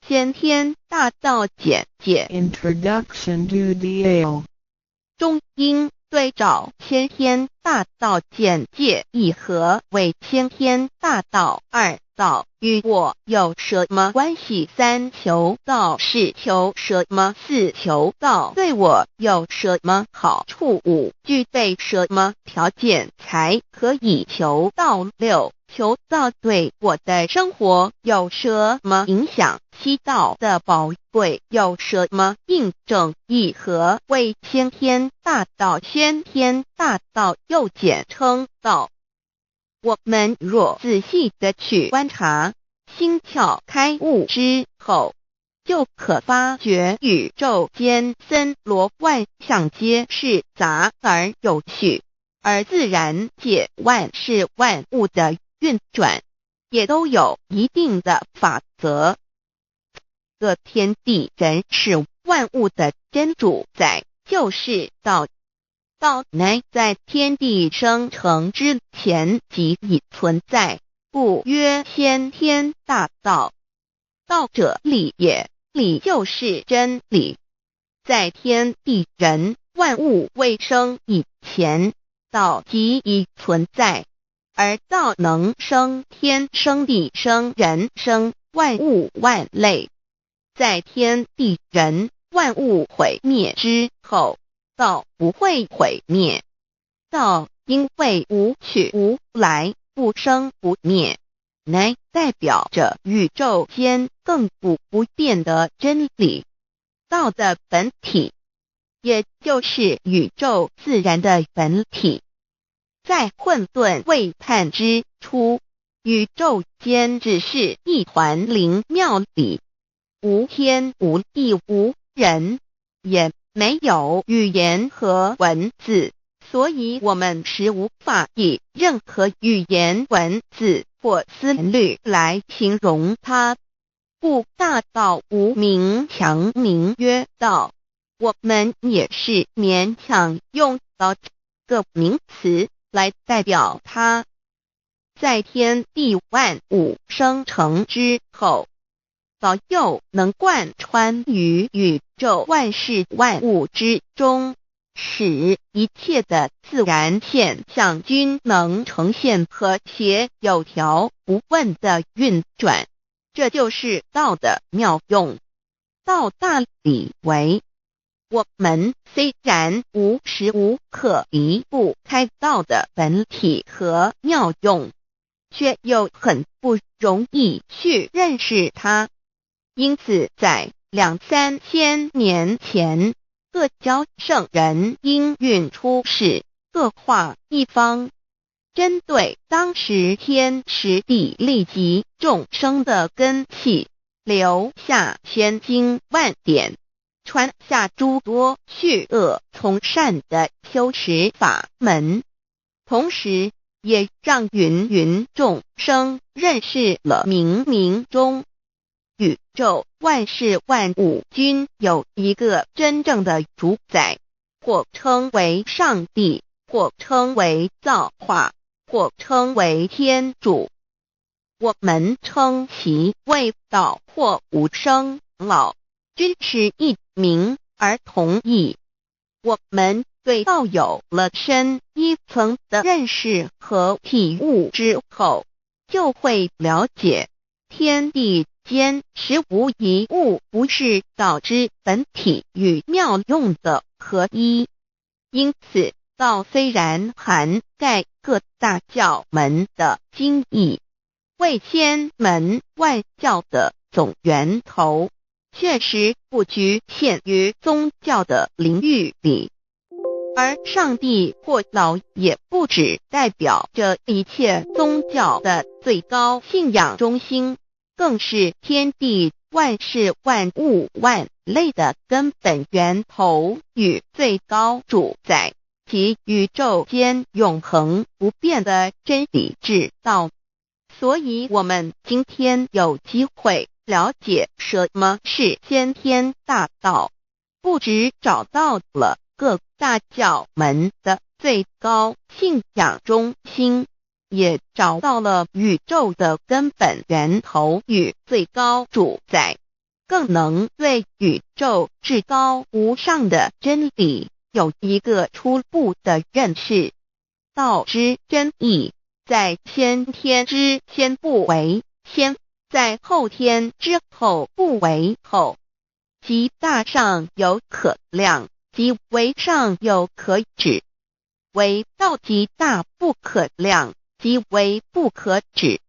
先天大道简介 Introduction to DAO 中英对照先天大道简介一何为先天大道？2道与我有什么关系？3求道是求什么？4求道对我有什么好处？5具备什么条件才可以求道？6求道对我的生活有什么影响？7道的宝贵有什么印证？一何为先天大道？先天大道又简称道。我们若仔细地去观察，心窍开悟之后，就可发觉宇宙间森罗万象皆是杂而有序，而自然界万事万物的运转也都有一定的法则。这天地人是万物的真主宰，就是道。道乃在天地生成之前即已存在，故曰先天大道。道者理也，理就是真理。在天地人万物未生以前，道即已存在，而道能生天、生地、生人、生万物万类。在天地人万物毁灭之后，道不会毁灭。道因为无去无来，不生不灭，乃代表着宇宙间亘古不变的真理。道的本体，也就是宇宙自然的本体。在混沌未判之初，宇宙间只是一团灵妙理，无天无地无人，也没有语言和文字，所以我们是无法以任何语言、文字或思虑来形容它。故大道无名，强名曰道。我们也是勉强用到这个名词来代表它。在天地万物生成之后，道又能贯穿于宇宙万事万物之中，使一切的自然现象均能呈现和谐有条不紊的运转。这就是道的妙用。道大理为，我们虽然无时无刻离不开道的本体和妙用，却又很不容易去认识它。因此在2-3千年前，各教圣人应运出世，各化一方，针对当时天时地利及众生的根器，留下千经万典，传下诸多去恶从善的修持法门，同时也让芸芸众生认识了冥冥中宇宙万事万物均有一个真正的主宰，或称为上帝，或称为造化，或称为天主。我们称其为道或无生老，均是一名而同义。我们对道有了深一层的认识和体悟之后，就会了解天地间实无一物不是道之本体与妙用的合一。因此道虽然涵盖各大教门的经义，为千门万教的总源头，确实不局限于宗教的领域里。而上帝或老也不只代表着一切宗教的最高信仰中心，更是天地万事万物万类的根本源头与最高主宰，及宇宙间永恒不变的真理之道。所以我们今天有机会了解什么是先天大道，不只找到了各大教门的最高信仰中心，也找到了宇宙的根本源头与最高主宰。更能对宇宙至高无上的真理有一个初步的认识。道之真义，在先天之先不为先，在后天之后不为后。即大上有可量，即为上有可止。为道即大不可量，即为不可止。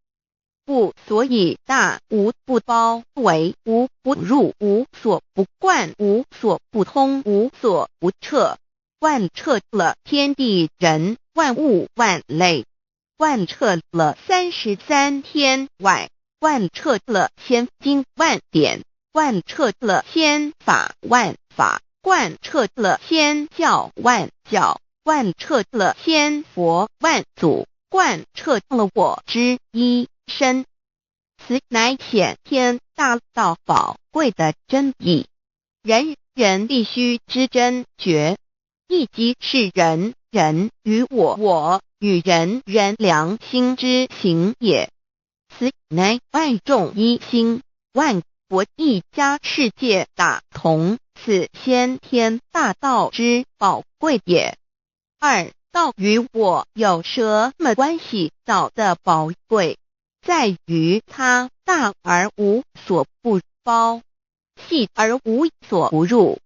不所以大，无不包围，无不入，无所不贯，无所不通，无所不彻，贯彻了天地人万物万类，贯彻了33天外，贯彻了千经万典，贯彻了千法万法，贯彻了千教万教，贯彻了千佛万祖，贯彻了我之一身。此乃显天大道宝贵的真义，人人必须知真觉，亦即是人人与我与人人良心之行也。此乃万众一心，万国一家，世界大同，此先天大道之宝贵也。二、道与我有什么关系？道的宝贵在于它大而无所不包，细而无所不入。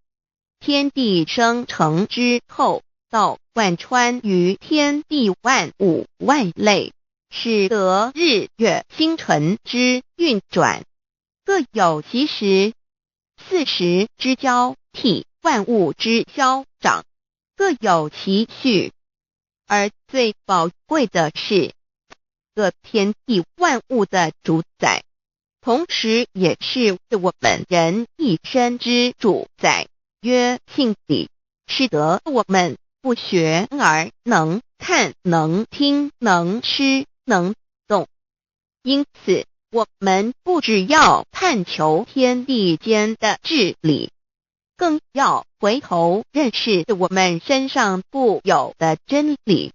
天地生成之后，道贯穿于天地万物万类，使得日月星辰之运转各有其时，4时之交替，万物之消长各有其序。而最宝贵的是各天地万物的主宰，同时也是我们人一生之主宰，曰性理，使得我们不学而能看，能听，能吃，能动。因此我们不只要探求天地间的治理，更要回头认识我们身上固有的真理。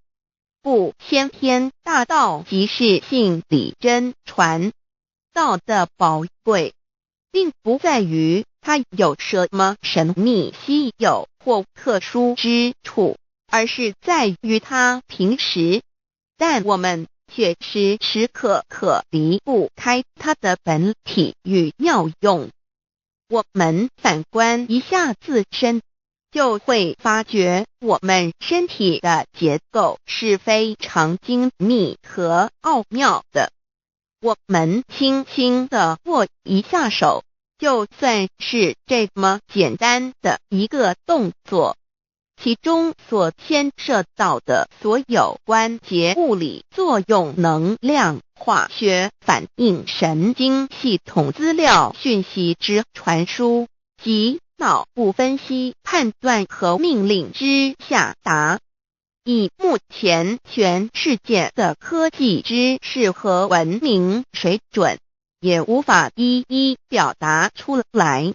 不，先天大道即是性理真传。道的宝贵并不在于它有什么神秘稀有或特殊之处，而是在于它平时，但我们却时时刻刻离不开它的本体与妙用。我们反观一下自身，就会发觉我们身体的结构是非常精密和奥妙的。我们轻轻地握一下手，就算是这么简单的一个动作，其中所牵涉到的所有关节物理作用、能量、化学反应、神经系统资料讯息之传输及脑部分析、判断和命令之下达，以目前全世界的科技知识和文明水准，也无法一一表达出来。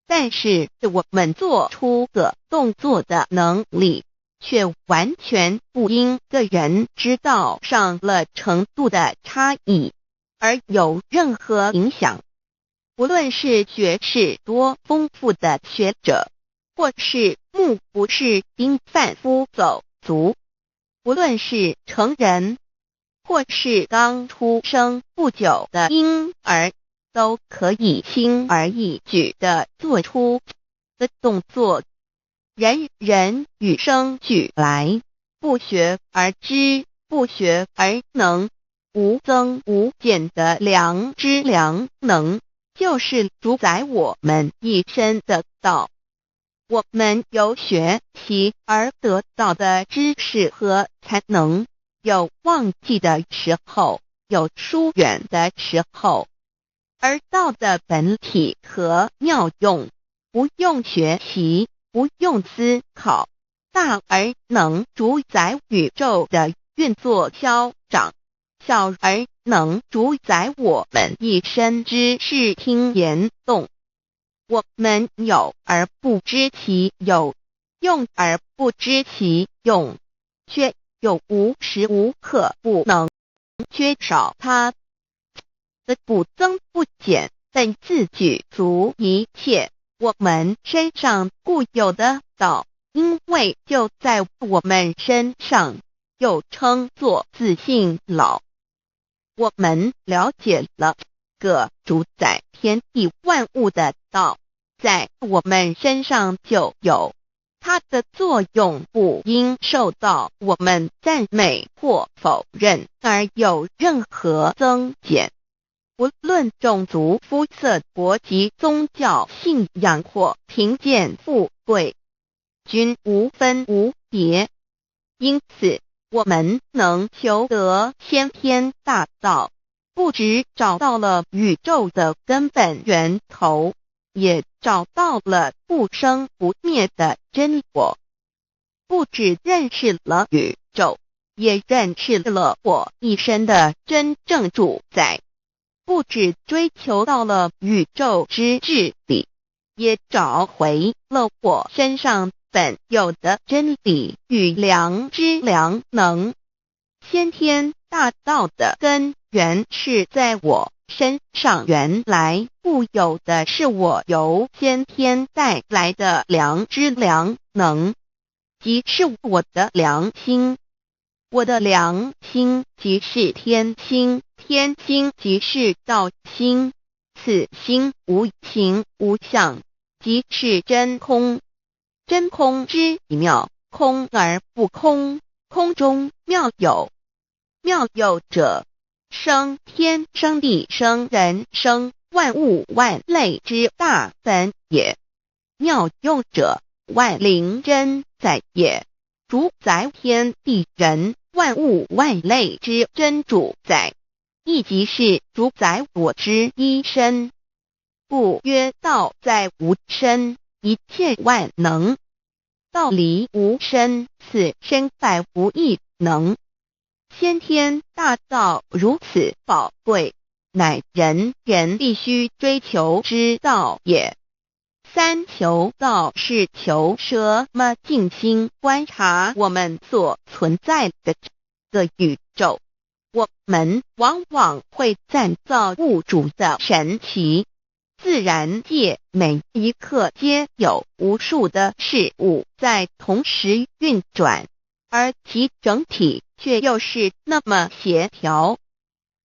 但是我们做出个动作的能力，却完全不因个人知道上了程度的差异而有任何影响。无论是学识多丰富的学者，或是目不识丁贩夫走卒，无论是成人，或是刚出生不久的婴儿，都可以轻而易举地做出的动作。人人与生俱来，不学而知，不学而能，无增无减的良知良能，就是主宰我们一生的道。我们有学习而得到的知识和才能，有忘记的时候，有疏远的时候，而道的本体和妙用，不用学习，不用思考，大而能主宰宇宙的运作消长，小而能主宰我们一生之视听言动。我们有而不知其有，用而不知其用，却又无时无刻不能缺少它的不增不减，本自具足一切我们身上固有的道，因为就在我们身上，又称作自性老。我们了解了个主宰天地万物的道，在我们身上就有，它的作用不应受到我们赞美或否认而有任何增减。无论种族、肤色、国籍、宗教、信仰或贫贱富贵，均无分无别。因此，我们能求得先天大道，不只找到了宇宙的根本源头，也找到了不生不灭的真我。不只认识了宇宙，也认识了我一生的真正主宰。不只追求到了宇宙之至理，也找回了我身上本有的真理与良知良能。先天大道的根源是在我身上，原来固有的是我由先天带来的良知良能，即是我的良心。我的良心即是天心，天心即是道心，此心无形无相，即是真空。真空之妙，空而不空，空中妙有。妙有者，生天生地生人生万物万类之大本也。妙用者，万灵真在也，主宰天地人万物万类之真主宰，亦即是主宰我之一身。故曰道在无身，一切万能。道离无身，此身百无一能。先天大道如此宝贵，乃人人必须追求之道也。三求道是求什么？静心观察我们所存在的这个宇宙，我们往往会赞造物主的神奇。自然界每一刻皆有无数的事物在同时运转，而其整体却又是那么协调。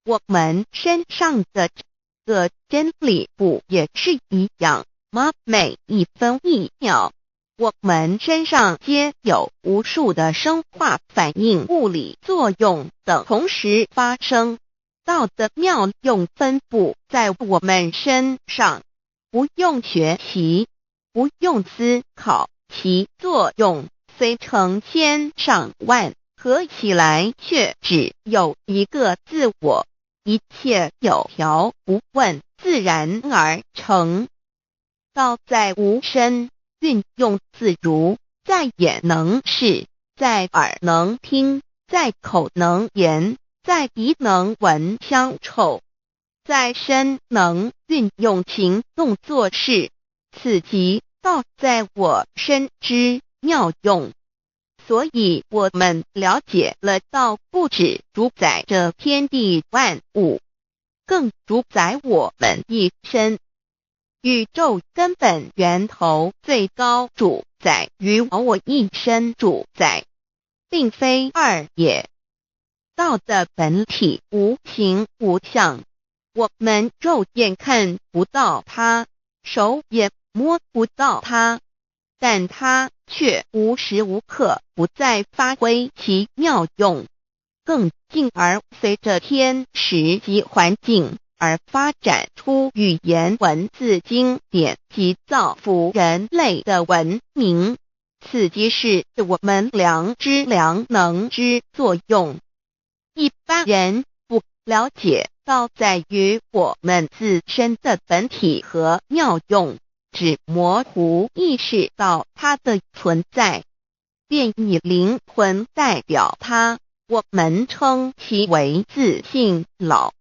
我们身上的这个真理不也是一样吗？每一分一秒，我们身上皆有无数的生化反应、物理作用等同时发生。道的妙用分布在我们身上，不用学习，不用思考，其作用虽成千上万，合起来却只有一个自我，一切有条不紊，自然而成。道在无身，运用自如，在眼能视，在耳能听，在口能言，在鼻能闻香臭，在身能运用行动做事，此即道在我身之妙用。所以我们了解了道不只主宰着天地万物，更主宰我们一身。宇宙根本源头最高主宰与我一身主宰，并非二也。道的本体无形无相，我们肉眼看不到它，手也摸不到它，但它却无时无刻不在发挥其妙用，更进而随着天时及环境而发展出语言文字经典及造福人类的文明，此即是我们良知良能之作用。一般人不了解道在于我们自身的本体和妙用，只模糊意识到它的存在，便以灵魂代表它，我们称其为自性老。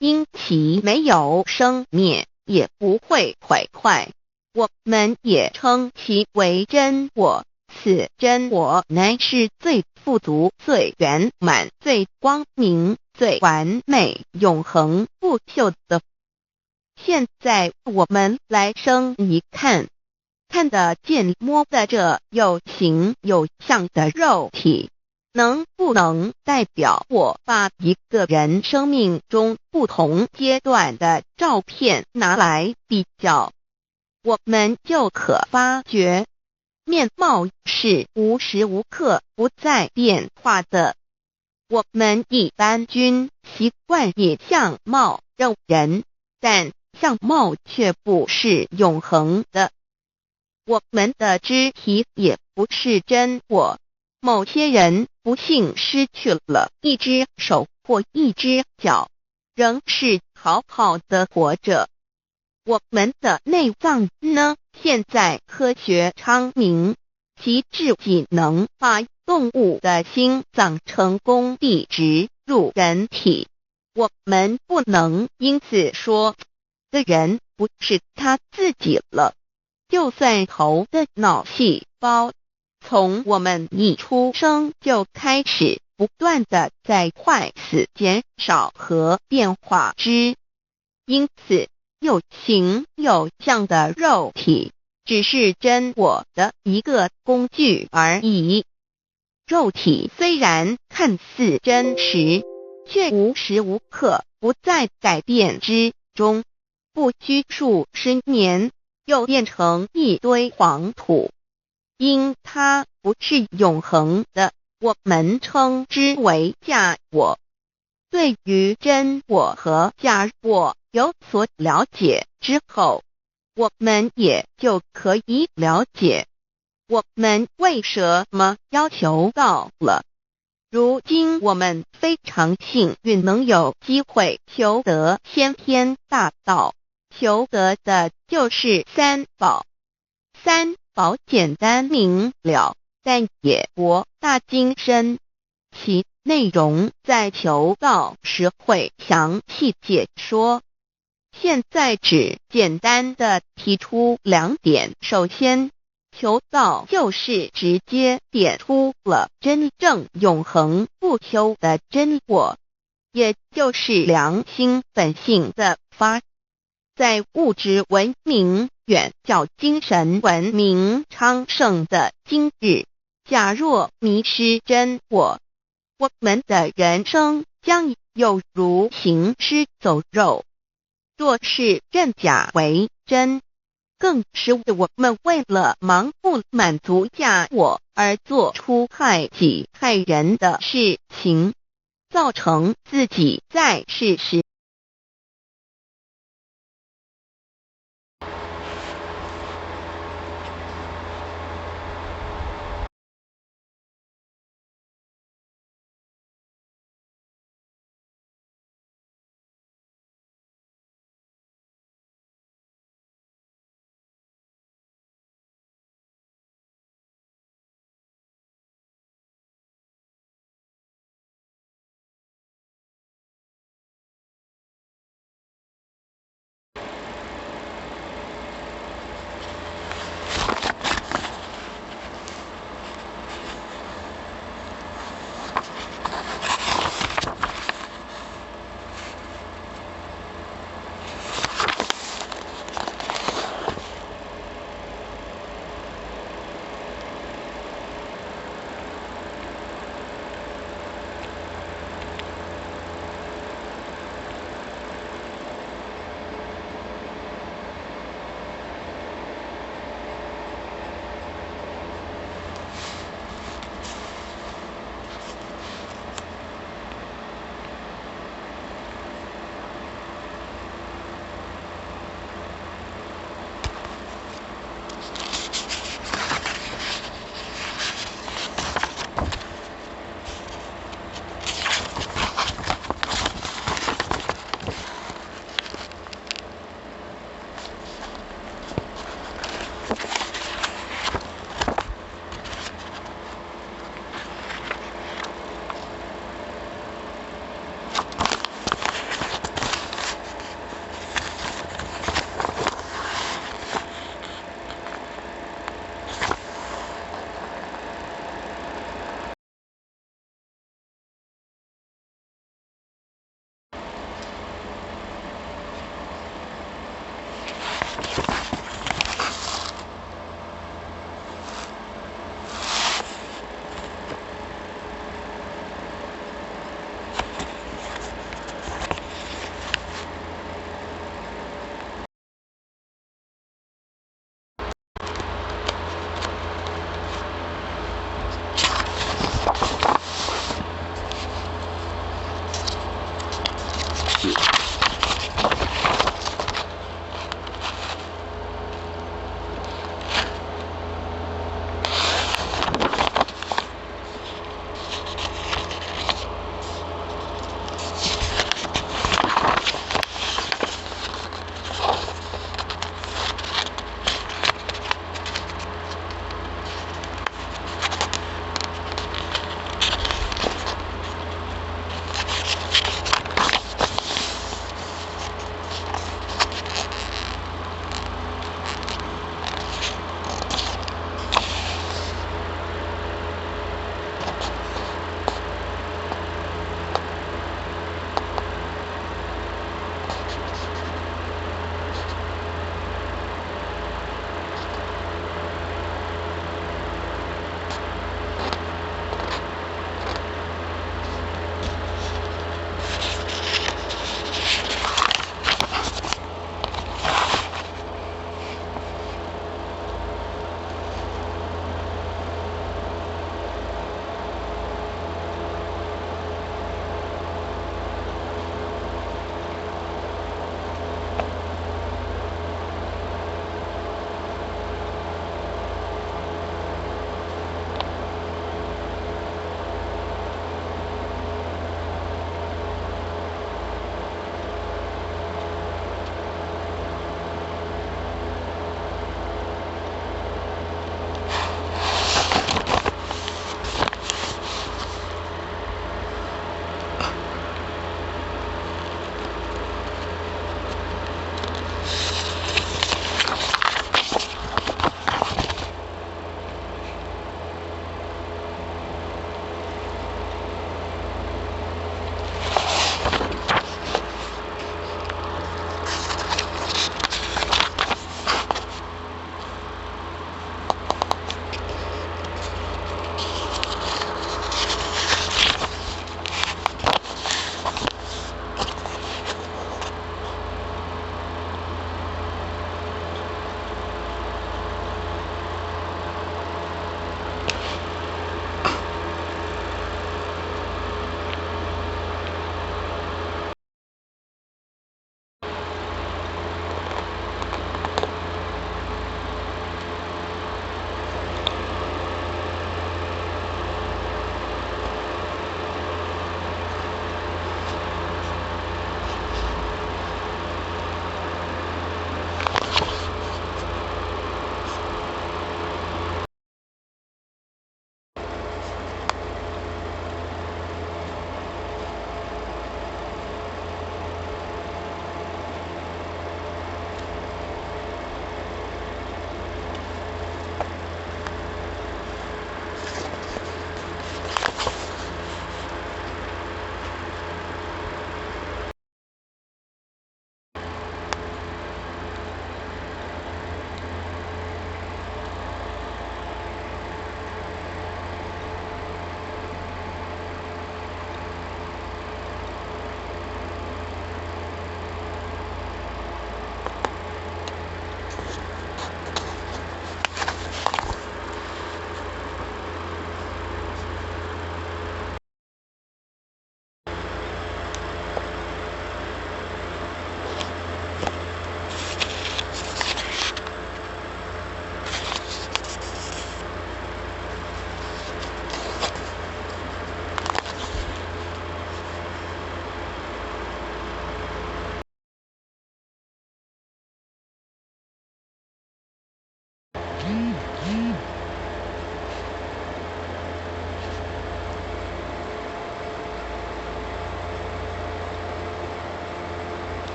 因其没有生灭，也不会毁坏，我们也称其为真我。此真我乃是最富足、最圆满、最光明、最完美、永恒不朽的。现在我们来生一看，看得见摸得着有形有相的肉体，能不能代表我把一个人生命中不同阶段的照片拿来比较，我们就可发觉，面貌是无时无刻不在变化的。我们一般均习惯以相貌认人，但相貌却不是永恒的。我们的肢体也不是真我，某些人不幸失去了一只手或一只脚，仍是好好的活着。我们的内脏呢？现在科学昌明，其至仅能把动物的心脏成功地植入人体。我们不能因此说这人不是他自己了。就算头的脑细胞从我们一出生就开始不断的在坏死减少和变化之，因此有形有相的肉体只是真我的一个工具而已。肉体虽然看似真实，却无时无刻不在改变之中，不拘数十年又变成一堆黄土。因它不是永恒的，我们称之为假我。对于真我和假我有所了解之后，我们也就可以了解我们为什么要求道了。如今我们非常幸运能有机会求得先天大道，求得的就是三宝。三宝简单明了，但也博大精深，其内容在求道时会详细解说。现在只简单的提出两点。首先，求道就是直接点出了真正永恒不朽的真我，也就是良心本性的发。在物质文明远较精神文明昌盛的今日，假若迷失真我，我们的人生将有如行尸走肉。若是认假为真，更是我们为了盲目满足假我而做出害己害人的事情，造成自己在世时